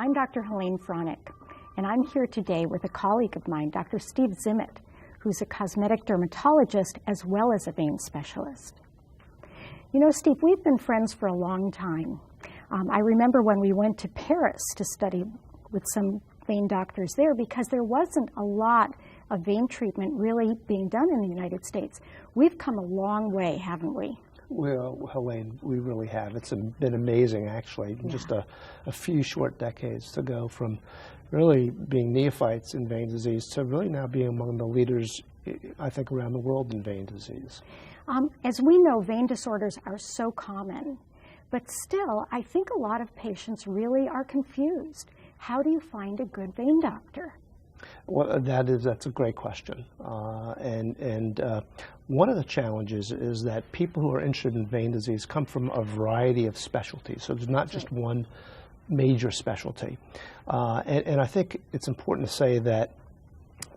I'm Dr. Helane Fronek, and I'm here today with a colleague of mine, Dr. Steve Zimmet, who's a cosmetic dermatologist as well as a vein specialist. You know, Steve, we've been friends for a long time. I remember when we went to Paris to study with some vein doctors there because there wasn't a lot of vein treatment really being done in the United States. We've come a long way, haven't we? Well, Helane, we really have. It's been amazing, actually, just a few short decades to go from really being neophytes in vein disease to really now being among the leaders, I think, around the world in vein disease. As we know, vein disorders are so common, but still, I think a lot of patients really are confused. How do you find a good vein doctor? Well, that's a great question. One of the challenges is that people who are interested in vein disease come from a variety of specialties. So there's not just one major specialty. And I think it's important to say that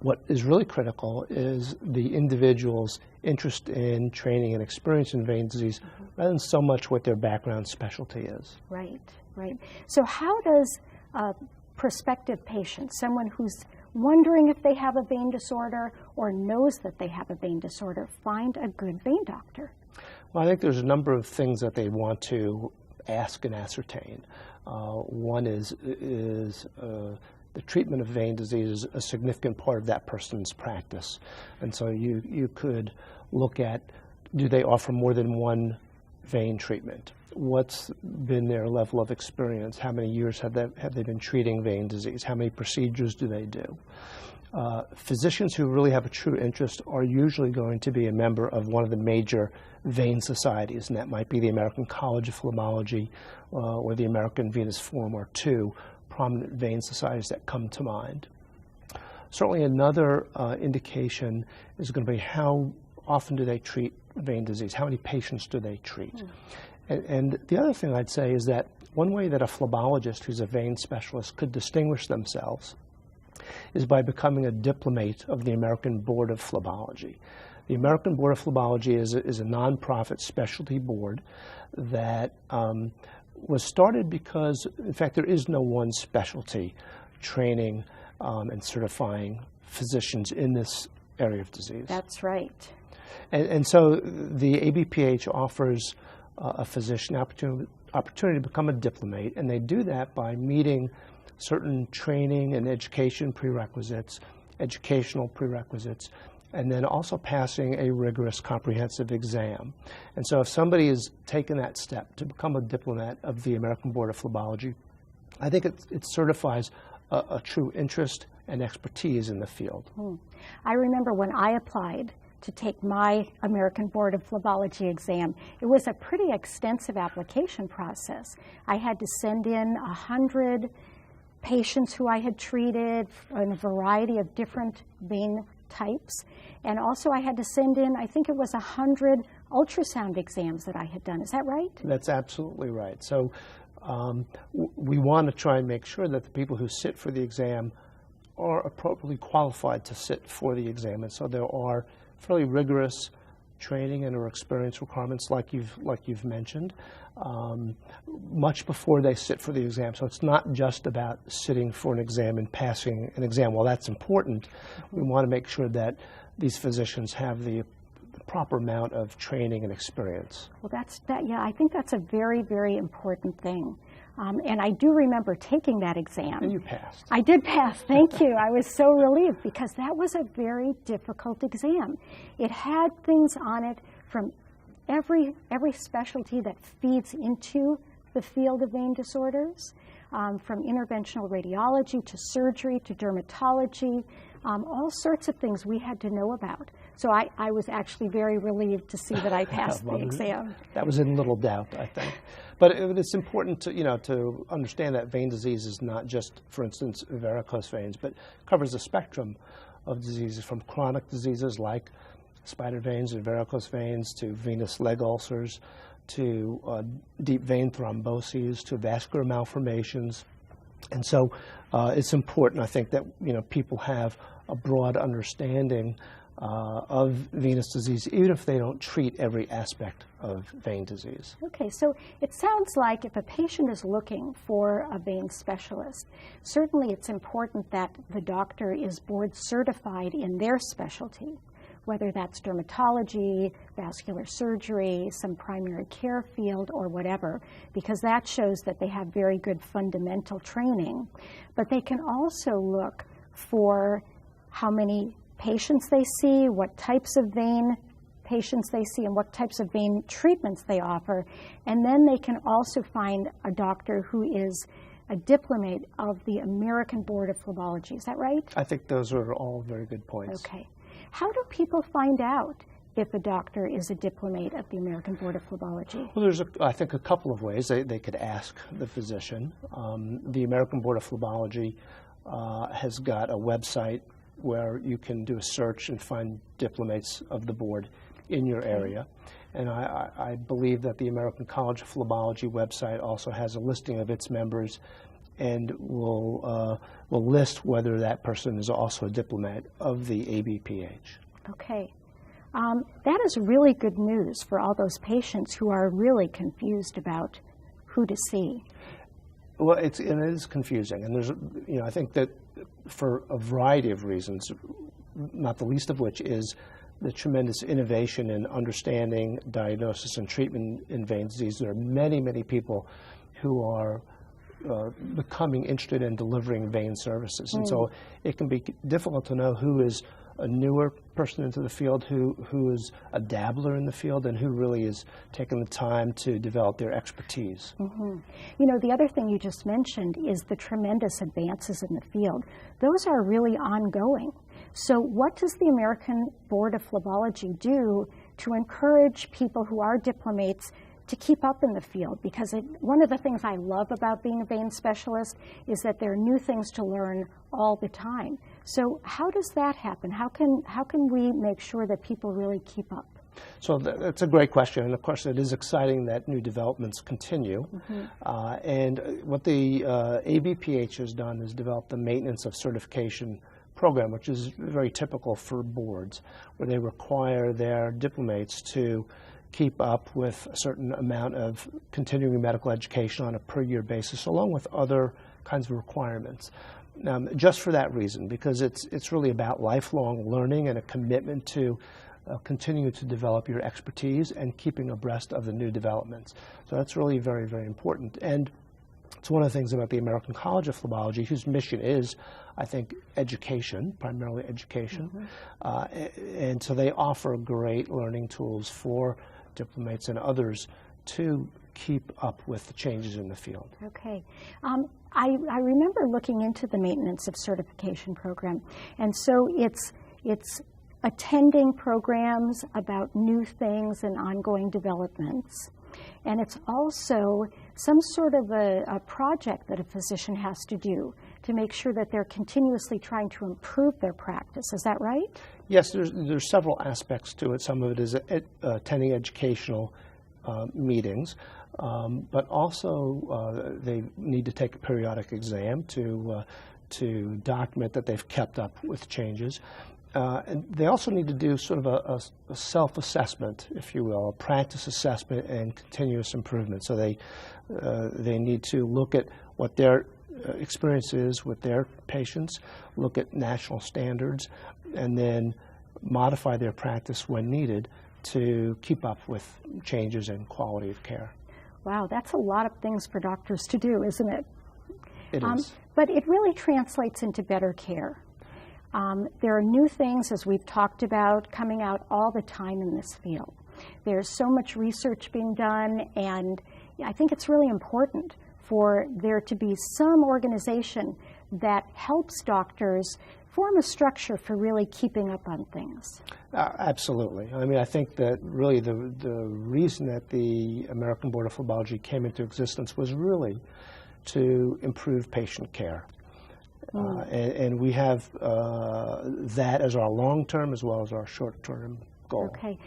what is really critical is the individual's interest in training and experience in vein disease rather than so much what their background specialty is. Right, right. So how does a prospective patient, someone who's wondering if they have a vein disorder or knows that they have a vein disorder, find a good vein doctor? Well, I think there's a number of things that they want to ask and ascertain. One is the treatment of vein disease is a significant part of that person's practice. And so you could look at, do they offer more than one vein treatment? What's been their level of experience? How many years have they been treating vein disease? How many procedures do they do? Physicians who really have a true interest are usually going to be a member of one of the major vein societies, and that might be the American College of Phlebolology or the American Venous Forum, or two prominent vein societies that come to mind. Certainly another indication is going to be how often do they treat vein disease? How many patients do they treat? And the other thing I'd say is that one way that a phlebologist who's a vein specialist could distinguish themselves is by becoming a diplomate of the American Board of Phlebology. The American Board of Phlebology is a nonprofit specialty board that was started because, in fact, there is no one specialty training and certifying physicians in this area of disease. That's right. And so the ABPH offers a physician opportunity to become a diplomate, and they do that by meeting certain training and educational prerequisites, and then also passing a rigorous comprehensive exam. And so if somebody has taken that step to become a diplomat of the American Board of Phlebology, I think it certifies a true interest and expertise in the field. I remember when I applied to take my American Board of Phlebology exam, it was a pretty extensive application process. I had to send in 100 patients who I had treated in a variety of different vein types, and also I had to send in, I think it was 100 ultrasound exams that I had done. Is that right? That's absolutely right. So we want to try and make sure that the people who sit for the exam are appropriately qualified to sit for the exam, and so there are fairly rigorous training and or experience requirements like you've mentioned much before they sit for the exam. So it's not just about sitting for an exam and passing an exam. While that's important, we want to make sure that these physicians have the proper amount of training and experience. Well, yeah, I think that's a very, very important thing. And I do remember taking that exam. And you passed. I did pass, thank you. I was so relieved because that was a very difficult exam. It had things on it from every specialty that feeds into the field of vein disorders, from interventional radiology to surgery to dermatology, all sorts of things we had to know about. So I was actually very relieved to see that I passed the exam. That was in little doubt, I think. But it's important to, to understand that vein disease is not just, for instance, varicose veins, but covers a spectrum of diseases, from chronic diseases like spider veins and varicose veins to venous leg ulcers to deep vein thromboses to vascular malformations. And so it's important, I think, that people have a broad understanding of venous disease, even if they don't treat every aspect of vein disease. Okay, so it sounds like if a patient is looking for a vein specialist, certainly it's important that the doctor is board certified in their specialty, whether that's dermatology, vascular surgery, some primary care field, or whatever, because that shows that they have very good fundamental training. But they can also look for how many patients they see, what types of vein patients they see, and what types of vein treatments they offer. And then they can also find a doctor who is a diplomate of the American Board of Phlebology. Is that right? I think those are all very good points. Okay. How do people find out if a doctor is a diplomate of the American Board of Phlebology? Well, there's, I think, a couple of ways. They could ask the physician. The American Board of Phlebology has got a website where you can do a search and find diplomates of the board in your area. And I believe that the American College of Phlebology website also has a listing of its members and will list whether that person is also a diplomat of the ABPH. Okay. That is really good news for all those patients who are really confused about who to see. Well, it is confusing, and there's, I think that for a variety of reasons, not the least of which is the tremendous innovation in understanding diagnosis and treatment in vein disease. There are many, many people who are becoming interested in delivering vein services, and so it can be difficult to know who is a newer person into the field, who is a dabbler in the field, and who really is taking the time to develop their expertise. Mm-hmm. The other thing you just mentioned is the tremendous advances in the field. Those are really ongoing. So what does the American Board of Phlebology do to encourage people who are diplomates to keep up in the field? Because one of the things I love about being a vein specialist is that there are new things to learn all the time. So how does that happen? How can we make sure that people really keep up? So that's a great question, and of course it is exciting that new developments continue. Mm-hmm. And what the ABPH has done is develop the maintenance of certification program, which is very typical for boards, where they require their diplomates to keep up with a certain amount of continuing medical education on a per-year basis, along with other kinds of requirements. Just for that reason, because it's really about lifelong learning and a commitment to continuing to develop your expertise and keeping abreast of the new developments. So that's really very, very important. And it's one of the things about the American College of Phlebology, whose mission is, I think, education, primarily education. Mm-hmm. And so they offer great learning tools for diplomates and others to keep up with the changes in the field. Okay. I remember looking into the maintenance of certification program, and so it's attending programs about new things and ongoing developments. And it's also some sort of a project that a physician has to do to make sure that they're continuously trying to improve their practice. Is that right? Yes, there's several aspects to it. Some of it is attending educational meetings, but also they need to take a periodic exam to document that they've kept up with changes. And they also need to do sort of a self-assessment, if you will, a practice assessment and continuous improvement. So they need to look at what their experience is with their patients, look at national standards, and then modify their practice when needed to keep up with changes in quality of care. Wow, that's a lot of things for doctors to do, isn't it? It is. But it really translates into better care. There are new things, as we've talked about, coming out all the time in this field. There's so much research being done, and I think it's really important for there to be some organization that helps doctors form a structure for really keeping up on things. Absolutely. I mean, I think that really the reason that the American Board of Phlebology came into existence was really to improve patient care. And we have that as our long-term as well as our short-term goal. Okay.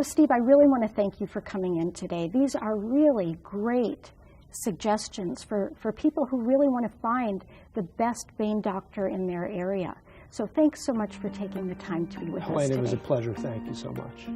Steve, I really want to thank you for coming in today. These are really great suggestions for people who really want to find the best vein doctor in their area. So thanks so much for taking the time to be with us Helane, today. it was a pleasure. Thank you so much.